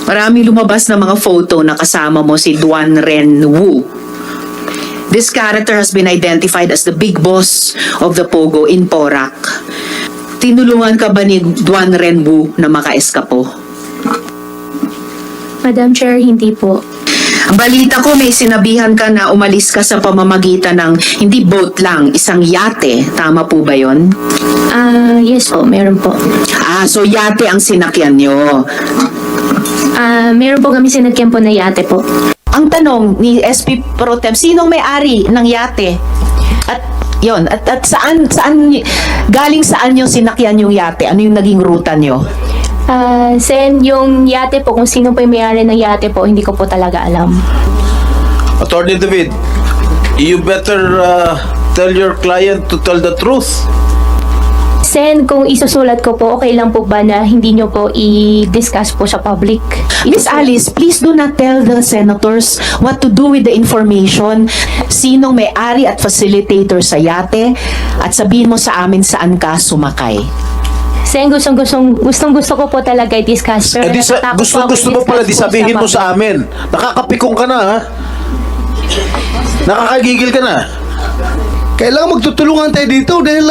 Marami lumabas na mga photo na kasama mo si Duan Ren Wu. This character has been identified as the big boss of the Pogo in Porac. Tinulungan ka ba ni Duan Ren Wu na makaeskapo? Madam Chair, hindi po. Ang balita ko may sinabihan ka na umalis ka sa pamamagitan ng hindi boat lang, isang yate. Tama po ba yon? Yes po, meron po. So yate ang sinakyan nyo. Meron po kami sinagyan po na yate po. Ang tanong ni SP Pro Tem, sinong may-ari ng yate? At yon, at saan galing saan yung sinakyan yung yate? Ano yung naging ruta nyo? Sen, yung yate po, kung sino po yung may-ari ng yate po, hindi ko po talaga alam. Attorney David, you better tell your client to tell the truth. Sen, kung isusulat ko po, okay lang po ba na hindi nyo po i-discuss po sa public? Miss Alice, please do not tell the senators what to do with the information. Sinong may-ari at facilitator sa yate? At sabihin mo sa amin saan ka sumakay. Sen, gustong-gusto ko po talaga i-discuss. Pero natatakot po ako Gusto mo pala, di i-discuss po sabihin sa mo sa amin. Nakakapikong ka na, ha? Nakakagigil ka na. Kailangan magtutulungan tayo dito dahil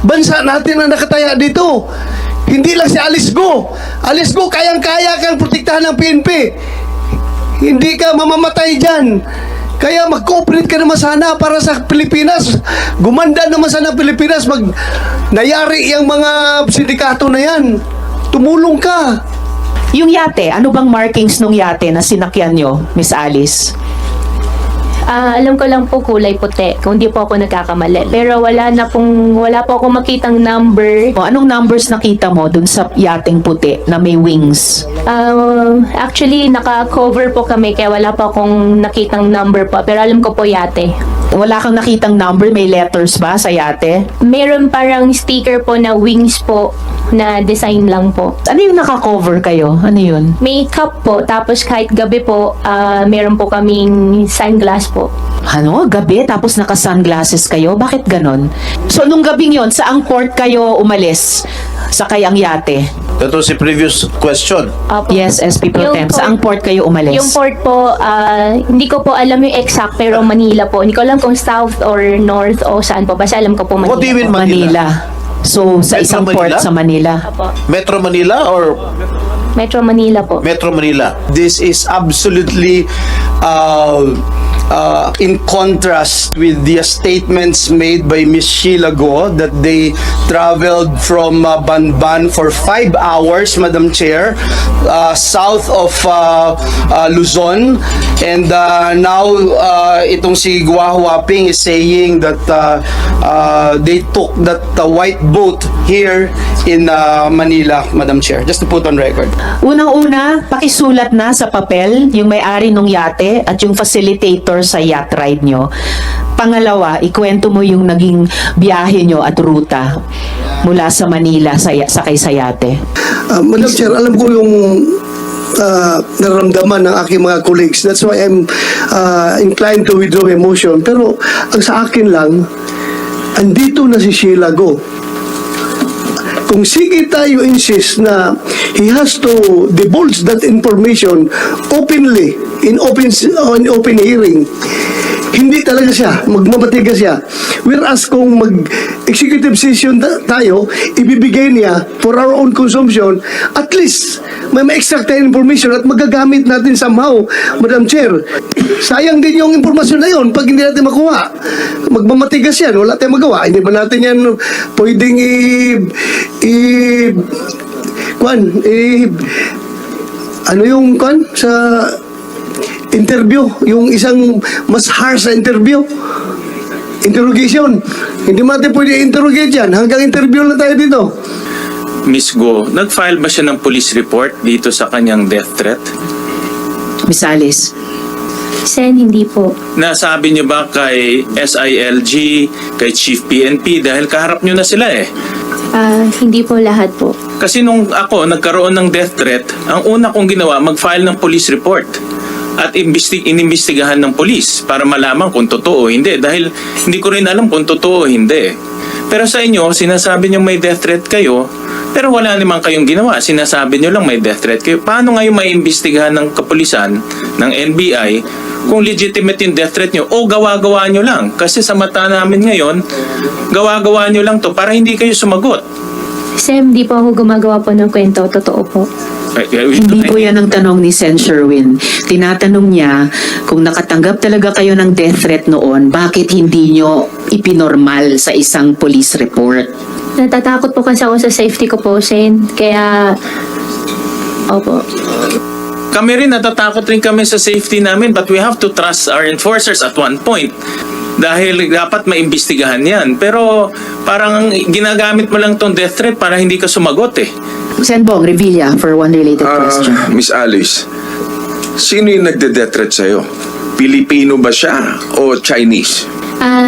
bansa natin ang nakataya dito. Hindi lang si Alice Go. Alice Go, kayang-kaya kang protektahan ng PNP. Hindi ka mamamatay dyan. Kaya mag-cooperate ka naman sana para sa Pilipinas. Gumanda naman sana ang Pilipinas. Nayari yung mga sindikato na yan. Tumulong ka. Yung yate, ano bang markings nung yate na sinakyan nyo, Miss Alice? Alam ko lang po kulay puti, kung di po ako nagkakamali. Pero wala po akong makitang number. O, anong numbers nakita mo dun sa yating puti na may wings? Actually, naka-cover po kami, kaya wala po akong nakitang number po. Pero alam ko po yate. Wala kang nakitang number, may letters ba sa yate? Meron parang sticker po na wings po, na design lang po. Ano yung naka-cover kayo? Ano yun? May cup po, tapos kahit gabi po, meron po kaming sunglass po. Ano? Gabi? Tapos naka-sunglasses kayo? Bakit ganon? So, nung gabing yon, saang port kayo umalis? Sakay ang yate? That was the previous question. Opo. Yes, SP Pro Tem. Saang port kayo umalis? Yung port po, hindi ko po alam yung exact, pero Manila po. Hindi ko alam kung south or north o saan po. Basta alam ko po Manila. What do you mean po. Manila? So, sa Metro isang Manila? port sa Manila. Opo. Metro Manila or Metro Manila po. Metro Manila? This is absolutely in contrast with the statements made by Ms. Sheila Go that they traveled from Banban for 5 hours, Madam Chair, south of Luzon, and now itong si Gua Huaping is saying that they took that white boat here in Manila, Madam Chair. Just to put on record. Unang-una, pakisulat na sa papel yung may-ari ng yate at yung facilitator sa yacht ride nyo. Pangalawa, ikwento mo yung naging biyahe nyo at ruta mula sa Manila sakay sa yate. Madam Chair, alam ko yung nararamdaman ng aking mga colleagues. That's why I'm inclined to withdraw my motion. Pero ang sa akin lang, andito na si Sheila Go. Kung sige tayo insist na he has to divulge that information openly, in open hearing, hindi talaga siya, magmamatigas siya. Whereas kung mag-executive session tayo, ibibigay niya for our own consumption, at least may ma-extract tayo information at magagamit natin somehow, Madam Chair. Sayang din yung informasyon na yun pag hindi natin makuha. Magmamatigas yan, wala tayong magawa. Hindi ba natin yan pwedeng ano yung sa interview, yung isang mas harsh na interrogation. Hindi natin pwede interrogate yan. Hanggang interview na tayo dito. Miss Go, nag-file ba siya ng police report dito sa kanyang death threat? Miss Alice. Sen, hindi po. Nasabi niyo ba kay SILG, kay Chief PNP dahil kaharap niyo na sila eh? Hindi po lahat po. Kasi nung ako nagkaroon ng death threat, ang una kong ginawa, mag-file ng police report at inimbestigahan ng police para malaman kung totoo o hindi. Dahil hindi ko rin alam kung totoo o hindi. Pero sa inyo, sinasabi niyo may death threat kayo, Pero wala naman kayong ginawa. Sinasabi nyo lang may death threat kayo. Paano ngayon may imbestigahan ng kapulisan, ng NBI, kung legitimate yung death threat nyo o gawa-gawa nyo lang? Kasi sa mata namin ngayon, gawa-gawa nyo lang to para hindi kayo sumagot. Sam, di po ako gumagawa po ng kwento. Totoo po. Hindi po yan ang tanong ni Sen. Sherwin. Tinatanong niya kung nakatanggap talaga kayo ng death threat noon, bakit hindi nyo ipinormal sa isang police report? Natatakot po kasi ako sa safety ko po, Sen. Kaya, opo. Kami rin, natatakot rin kami sa safety namin, but we have to trust our enforcers at one point. Dahil dapat maimbestigahan yan. Pero parang ginagamit mo lang tong death threat para hindi ka sumagot eh. Sen. Bong Revilla for one related question. Miss Alice, sino yung nagde-death threat sa'yo? Pilipino ba siya o Chinese?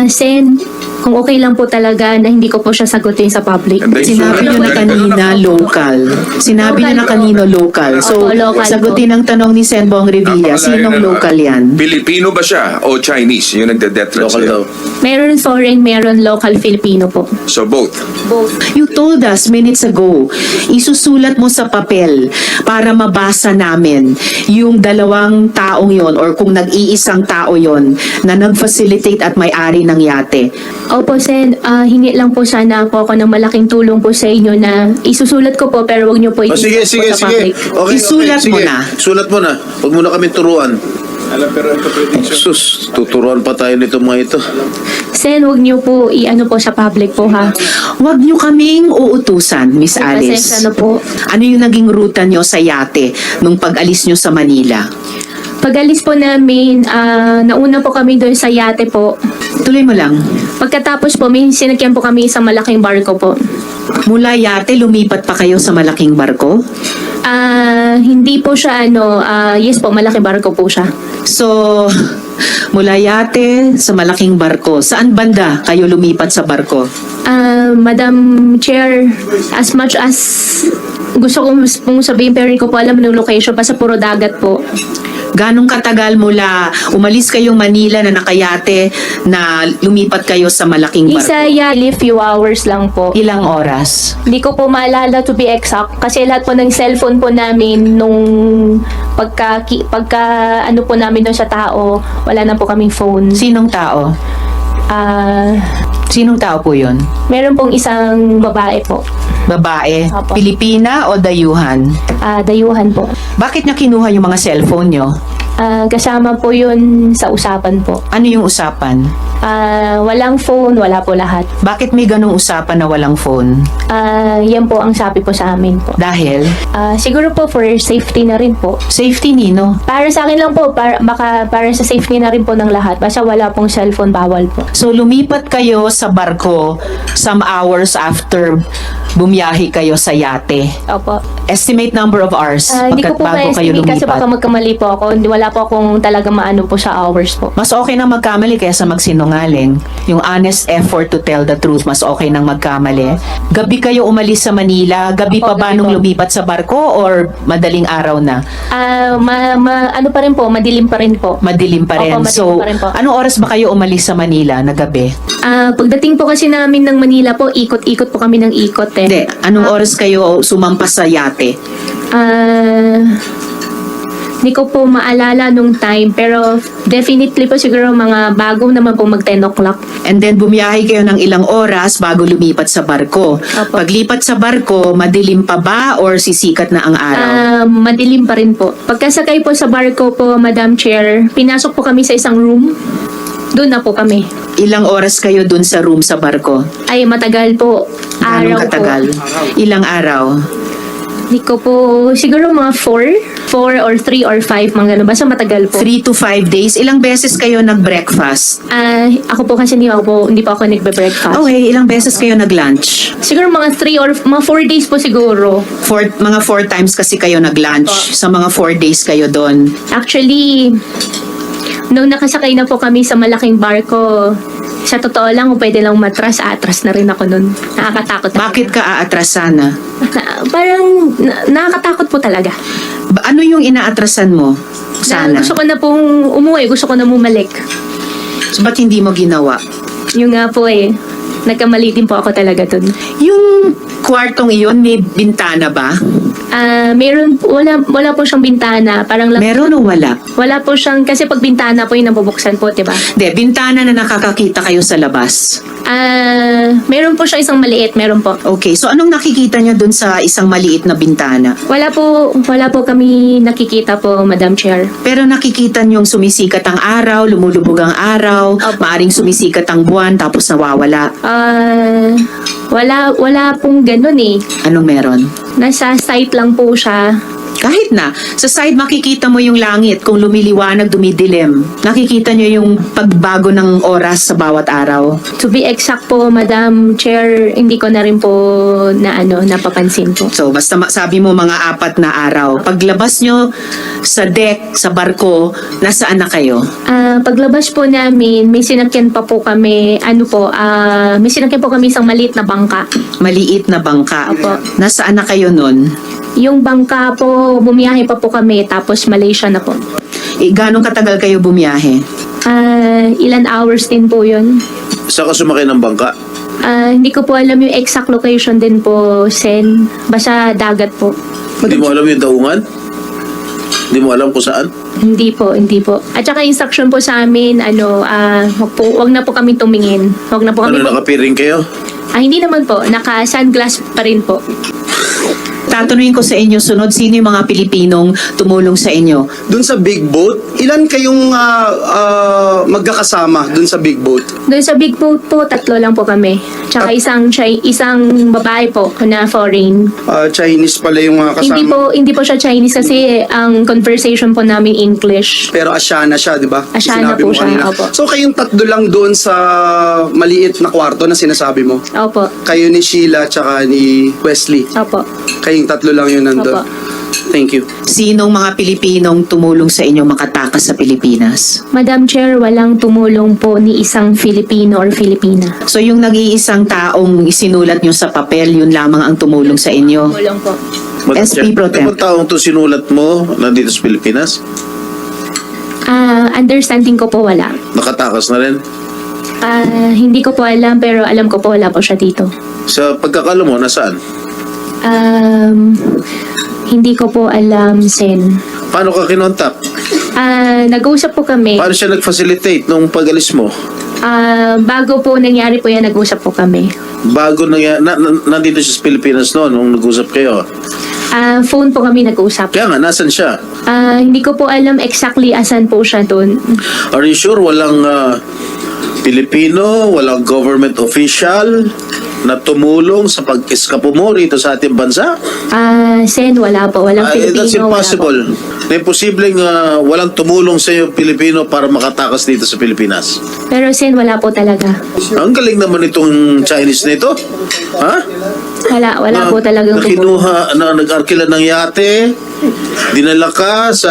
Sen, kung okay lang po talaga na hindi ko po siya sagutin sa public. And then, Sinabi nyo na kanina local. Sinabi nyo na kanino local. So, Opo, local sagutin ang tanong ni Sen. Bong Revilla, sinong local yan? Pilipino ba siya o Chinese yung nagde-death threat Local sa'yo? daw. Meron foreign, meron local Filipino po. So both. You told us minutes ago, isusulat mo sa papel para mabasa namin yung dalawang taong yon or kung nag-iisang tao yon na nag-facilitate at may-ari ng yate. Opo, Sen, hingi lang po sana po ako ng malaking tulong po sa inyo na isusulat ko po pero wag niyo po Oh, sige, sige, sa sige. public. Okay, Isulat okay, mo sige. na. Sulat mo na. Huwag mo na kami turuan. Sus, tuturuan pa tayo nito mga ito. Sen, wag niyo po i-ano po sa public po ha. Huwag nyo kaming uutusan, Miss Alice. Pasensya na po. Ano yung naging ruta nyo sa yate nung pag-alis nyo sa Manila? Pag-alis po namin, nauna po kami doon sa yate po. Tuloy mo lang. Pagkatapos po, may sinakyan po kami sa malaking barko po. Mula yate, lumipat pa kayo sa malaking barko? Hindi po siya yes po, malaking barko po siya. So, mula yate sa malaking barko. Saan banda kayo lumipat sa barko? Madam Chair, as much as gusto kong sabihin pero hindi ko po alam ng location, basta puro dagat po. Ganong katagal mula umalis kayong Manila na nakayate na lumipat kayo sa malaking barko? Isaya, few hours lang po. Ilang oras? Hindi ko po maalala to be exact kasi lahat po ng cellphone po namin nung pagka ano po namin doon sa tao, wala na po kaming phone. Sinong tao? Sinong tao po yun? Meron pong isang babae po. Babae? Apo. Pilipina o dayuhan? Dayuhan po. Bakit niya kinuha yung mga cellphone nyo? Kasama po yun sa usapan po. Ano yung usapan? Walang phone, wala po lahat. Bakit may ganong usapan na walang phone? Yan po ang sabi po sa amin po. Dahil? Siguro po for safety na rin po. Safety nino. Para sa akin lang po, baka para sa safety na rin po ng lahat. Basta wala pong cellphone, bawal po. So lumipat kayo sa barko some hours after bumiyahe kayo sa yate. Opo. Estimate number of hours Hindi ko pagkat po bago kayo ma-estimate kasi baka lumipat. magkamali po ako. Wala po akong talaga maano po sa hours po. Mas okay nang magkamali kaysa magsinungaling. Yung honest effort to tell the truth, mas okay nang magkamali. Gabi kayo umalis sa Manila, gabi Opo, pa ba gabi nung po. lumipat sa barko or madaling araw na? Ano pa rin po, madilim pa rin po. Madilim pa rin. Opo, madilim So, pa rin po. anong oras ba kayo umalis sa Manila na gabi? Pagdating po kasi namin ng Manila po, ikot-ikot po kami ng ikot eh. Hindi, anong oras kayo sumampas sa yate? Hindi ko po maalala nung time, pero definitely po siguro mga bago naman po mag 10 o'clock. And then bumiyahe kayo ng ilang oras bago lumipat sa barko. Opo. Paglipat sa barko, madilim pa ba or sisikat na ang araw? Madilim pa rin po. Pagkasakay po sa barko po, Madam Chair, pinasok po kami sa isang room. Doon na po kami. Ilang oras kayo dun sa room sa barko? Ay, matagal po. Anong Araw katagal? po. Ilang araw? Hindi ko po, siguro mga 4 or 3 or 5, mga ganun. Basta matagal po. 3 to 5 days. Ilang beses kayo nag-breakfast? Ako po kasi hindi po ako nagbe-breakfast. Okay, ilang beses kayo nag-lunch? Siguro mga 3 or mga 4 days po siguro. Mga 4 times kasi kayo nag-lunch. Sa mga 4 days kayo doon. Actually, nung nakasakay na po kami sa malaking barko, sa totoo lang, kung pwede lang atras na rin ako nun. Nakakatakot. Bakit ka aatrasan na? Parang nakakatakot po talaga. Ano yung inaatrasan mo? Na Sana. gusto ko na pong umuwi, gusto ko na bumalik. So, ba't hindi mo ginawa? Yung nga po nagkamali din po ako talaga dun. Yung kwartong iyon may bintana ba? Wala po siyang bintana. Parang lang, Meron o wala? wala po siyang, kasi pag bintana po yung nabubuksan po, diba? Hindi, bintana na nakakakita kayo sa labas. Meron po siya isang maliit, meron po. Okay, so anong nakikita niyo dun sa isang maliit na bintana? Wala po kami nakikita po, Madam Chair. Pero nakikita niyong sumisikat ang araw, lumulubog ang araw, Opo. maaring sumisikat ang buwan tapos nawawala. Wala pong ganun eh. Anong meron? Nasa site lang po siya. Kahit na, sa side makikita mo yung langit kung lumiliwanag, dumidilim. Nakikita niyo yung pagbago ng oras sa bawat araw. To be exact po, Madam Chair, hindi ko na rin po napapansin po. So, basta sabi mo mga 4 na araw. Paglabas nyo sa deck, sa barko, nasaan na kayo? Paglabas po namin, may sinakyan pa po kami, may sinakyan po kami isang maliit na bangka. Maliit na bangka. Opo. Nasaan na kayo nun? Yung bangka po, bumiyahe pa po kami, tapos Malaysia na po. Ganong katagal kayo bumiyahe? Ilan hours din po yun. Saan ka sumakay ng bangka? Hindi ko po alam yung exact location din po, Sen. Basta dagat po. Hindi mo alam yung daungan? Hindi mo alam kung saan? Hindi po. At saka instruction po sa amin, wag na po kami tumingin. Wag na po kami. Nakapiring kayo? Hindi naman po. Naka-sunglass pa rin po. Tatanungin ko sa inyo sunod, sino yung mga Pilipinong tumulong sa inyo? Dun sa big boat, ilan kayong magkakasama dun sa big boat? Doon sa big boat po, 3 lang po kami. Tsaka isang babae po na foreign. Chinese pala yung mga kasama. Hindi po siya Chinese kasi ang conversation po namin English. Pero Asiana siya, di ba? Asiana Sinabi po mo siya, kanina. opo. So kayong 3 lang doon sa maliit na kwarto na sinasabi mo? Opo. Kayo ni Sheila tsaka ni Wesley. Opo. Kayong 3 lang yun nandun. Opo. Thank you. Sinong mga Pilipinong tumulong sa inyo makatakas sa Pilipinas? Madam Chair, walang tumulong po ni isang Filipino or Filipina. So yung nag-iisang taong isinulat nyo sa papel, yun lamang ang tumulong sa inyo? Tumulong po. Madam SP Chair, Pro Tem. Ibang taong to sinulat mo nandito sa Pilipinas? Understanding ko po wala. Nakatakas na rin? Hindi ko po alam pero alam ko po wala po siya dito. Sa pagkakala mo, nasaan? Hindi ko po alam, Sen. Paano ka kinontak? Nag-uusap po kami. Paano siya nag-facilitate nung pag-alis mo? Bago po nangyari po yan, nag-usap po kami. Bago nandito siya sa Pilipinas noon nung nag-usap kayo. Phone po kami nag-usap. Kaya nga, nasan siya? Hindi ko po alam exactly asan po siya doon. Are you sure walang Pilipino, walang government official na tumulong sa pag-eskapo mo rito sa ating bansa? Sen, wala po. Walang Filipino. That's impossible. Na imposibleng walang tumulong sa iyo Pilipino para makatakas dito sa Pilipinas. Wala po. Pero Sen, wala po talaga. Ang galing naman itong Chinese nito. Ha? Wala po talagang na kinuha, na nag-arkila ng yate, dinala ka sa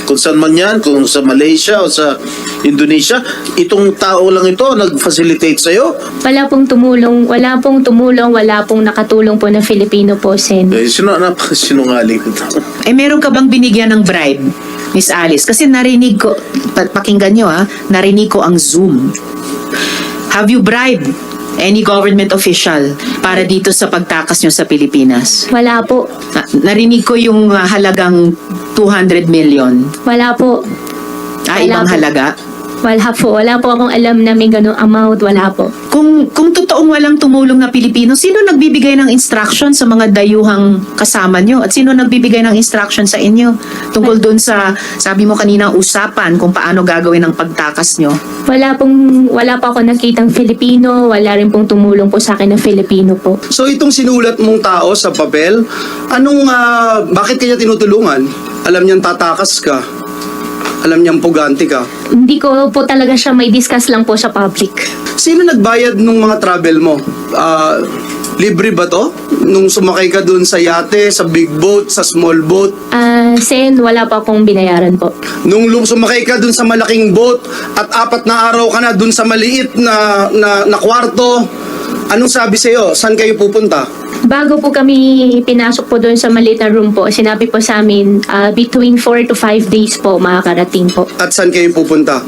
kung saan man yan, kung sa Malaysia o sa Indonesia, itong tao lang ito nag-facilitate sa'yo. Wala pong tumulong, wala pong nakatulong po na Filipino po, Sen. Sinungaling ito. Meron ka bang binigyan ng bribe, Miss Alice? Kasi narinig ko, pakinggan nyo narinig ko ang Zoom. Have you bribed any government official para dito sa pagtakas nyo sa Pilipinas? Wala po. Narinig ko yung halagang 200 million. Wala po. Ibang po. halaga? Wala po. Wala po akong alam na may ganung amount. Wala po. Kung totoong walang tumulong na Pilipino, sino nagbibigay ng instruction sa mga dayuhang kasama nyo? At sino nagbibigay ng instruction sa inyo? Tungkol dun sa, sabi mo kanina, usapan kung paano gagawin ang pagtakas nyo. Wala po ako nakitang Filipino. Wala rin pong tumulong po sa akin na Filipino po. So itong sinulat mong tao sa papel, bakit kanya tinutulungan? Alam niyang tatakas ka. Alam niyang pugante ka. Hindi ko po talaga siya may discuss lang po sa public. Sino nagbayad nung mga travel mo? Libre ba to? Nung sumakay ka dun sa yate, sa big boat, sa small boat? Sen, wala pa akong binayaran po. Nung sumakay ka dun sa malaking boat at 4 na araw ka na dun sa maliit na kwarto, anong sabi sa'yo? Saan kayo pupunta? Bago po kami pinasok po doon sa maliit na room po, sinabi po sa amin, between 4 to 5 days po makakarating po. At saan kayo pupunta?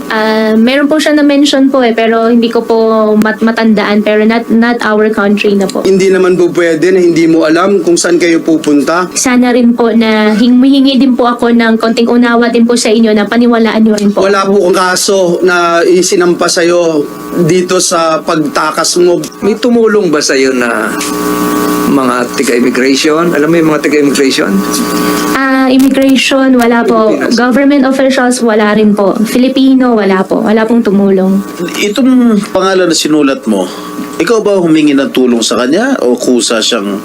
Meron po siya na-mention po pero hindi ko po matandaan, pero not our country na po. Hindi naman po pwede na hindi mo alam kung saan kayo pupunta. Sana rin po na humihingi din po ako ng konting unawa din po sa inyo na paniwalaan niyo rin po. Wala po kang kaso na isinampa sa'yo dito sa pagtakas mo. May tumulong ba sa'yo na mga taga-immigration? Alam mo yung mga taga-immigration? Immigration, wala po. Pilipinas. Government officials, wala rin po. Filipino, wala po. Wala pong tumulong. Itong pangalan na sinulat mo, ikaw ba humingi ng tulong sa kanya o kusa siyang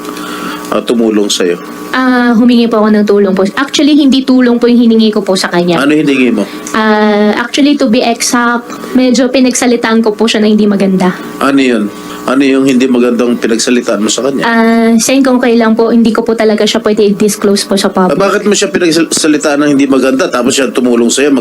tumulong sa'yo? Humingi po ako ng tulong po. Actually, hindi tulong po yung hiningi ko po sa kanya. Ano hiningi mo? Actually, to be exact, medyo pinagsalitaan ko po siya na hindi maganda. Ano yun? Ano yung hindi magandang pinagsalitaan mo sa kanya? Saying kung kailan po, hindi ko po talaga siya pwede i-disclose po sa public. Bakit mo siya pinagsalitaan ng hindi maganda tapos siya tumulong sa'yo,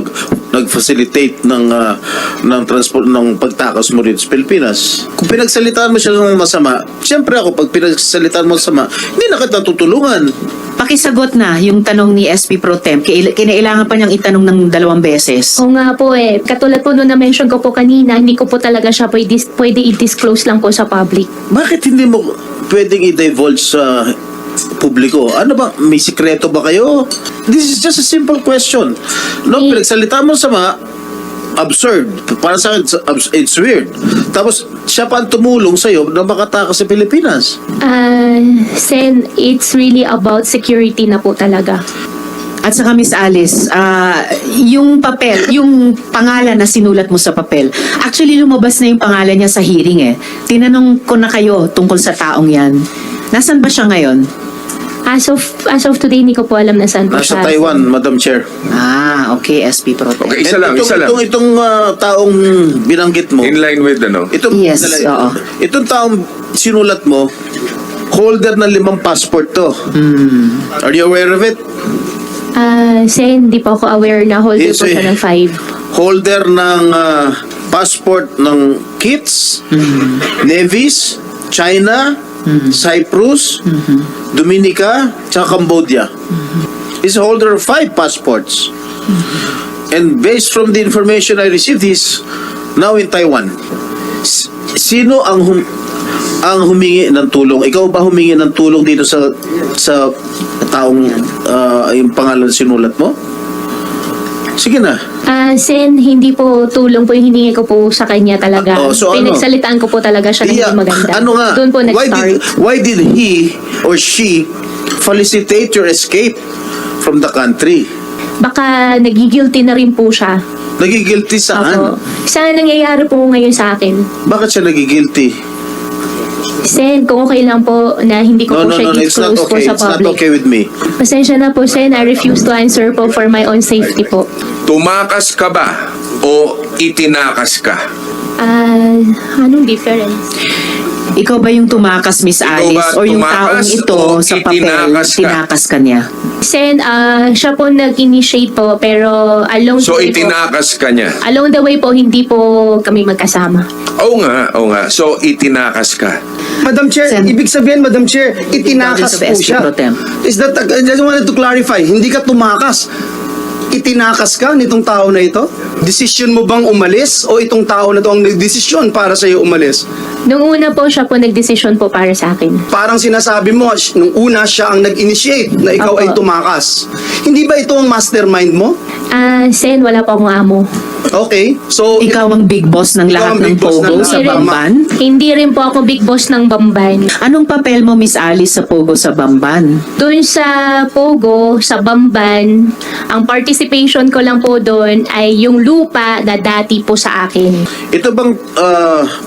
nag-facilitate ng transport ng pagtakas mo dito sa Pilipinas? Kung pinagsalitaan mo siya ng masama, siyempre ako, pag pinagsalitaan mo masama, hindi na kita tutulungan. Pakisagot na yung tanong ni SP Pro Temp. Kinailangan pa niyang itanong ng 2 beses. Oo nga po katulad po nung na-mention ko po kanina, hindi ko po talaga siya pwede i-disclose lang po sa public. Bakit hindi mo pwedeng i-divulge sa publiko? Ano ba? May sikreto ba kayo? This is just a simple question. No, pinagsalitaan mo sama, absurd. Para sa akin, it's weird. Tapos, siya pa ang tumulong sa'yo na makatakas sa Pilipinas. Sen, it's really about security na po talaga. At saka Miss Alice, yung papel, yung pangalan na sinulat mo sa papel, actually lumabas na yung pangalan niya sa hearing eh. Tinanong ko na kayo tungkol sa taong yan. Nasaan ba siya ngayon? As of today, hindi ko po alam na saan po Nasa siya. Taiwan, Madam Chair. Okay, SP Pro Temp. Okay, isa lang. Itong taong binanggit mo, In line with ano? Yes, oo. Itong taong sinulat mo, holder ng 5 passport to. Are you aware of it? Sen, hindi po ako aware na holder Yes, po siya ng 5. Holder ng passport ng Kits, Nevis, China, Cyprus, Dominica, tsaka Cambodia. He's a holder of 5 passports. And based from the information I received, he's now in Taiwan. Sino ang humingi ng tulong? Ikaw ba humingi ng tulong dito sa taong yung pangalan sinulat mo? Sige na. Sen, hindi po tulong po yung hiningi ko po sa kanya talaga. So ano? Pinagsalitaan ko po talaga siya na hindi maganda. Ano nga? Doon po nag-start. Why did he or she felicitate your escape from the country? Baka nagigilty na rin po siya. Nagigilty saan? Opo. Sana nangyayari po ngayon sa akin. Bakit siya nagigilty? Sen, kung okay lang po na hindi ko po siya It's not disclose po okay. sa It's not public. okay with me. Pasensya na po, Sen. I refuse to answer po for my own safety po. Tumakas ka ba o itinakas ka? Anong difference? Ikaw ba yung tumakas, Miss Ikaw Alice? ba O yung tumakas taong ito o sa papel, itinakas ka? tinakas ka niya? Sen, siya po nag-initiate po, pero along So the way po, itinakas ka niya? along the way po, hindi po kami magkasama. Oo nga. So itinakas ka. Madam Chair, Sen- ibig sabihin, Madam Chair, itinakas Ikaw din sa po SP siya. Pro Temp. Is that, I just wanted to clarify, hindi ka tumakas. Itinakas ka nitong tao na ito? Desisyon mo bang umalis o itong tao na ito ang nagdesisyon para sa iyo umalis? Nung una po, siya po nagdesisyon po para sa akin. Parang sinasabi mo, nung una siya ang nag-initiate na ikaw Opo. ay tumakas. Hindi ba ito ang mastermind mo? Sen, wala po akong amo. Okay, so Ikaw ang big boss ng Ikaw lahat ang ng big boss ng Pogo lahat. sa Bamban? Hindi rin po ako big boss ng Bamban. Anong papel mo, Miss Alice, sa Pogo sa Bamban? Doon sa Pogo, sa Bamban, ang participation ko lang po doon ay yung lupa na dati po sa akin. Ito bang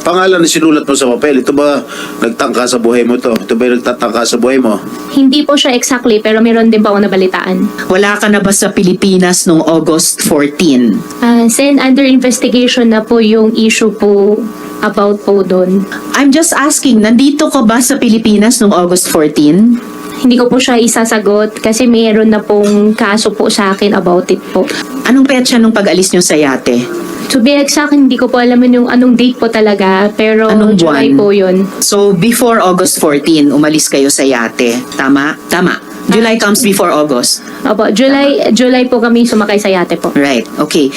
pangalan na sinulat mo sa papel? Ito ba nagtangka sa buhay mo to? Ito ba yung nagtatangka sa buhay mo? Hindi po siya exactly, pero meron din po ako nabalitaan. Wala ka na ba sa Pilipinas noong August 14? Sen, under investigation na po yung issue po about po doon. I'm just asking, nandito ka ba sa Pilipinas noong August 14? Hindi ko po siya isasagot kasi meron na pong kaso po sa akin about it po. Anong petsa nung pag-alis nyo sa yate? To be exact, hindi ko po alam yung anong date po talaga, pero Anong July buwan? po yun. So, before August 14, umalis kayo sa yate. Tama? Tama. July comes before August. Opo, July po kami sumakay sa yate po. Right. Okay.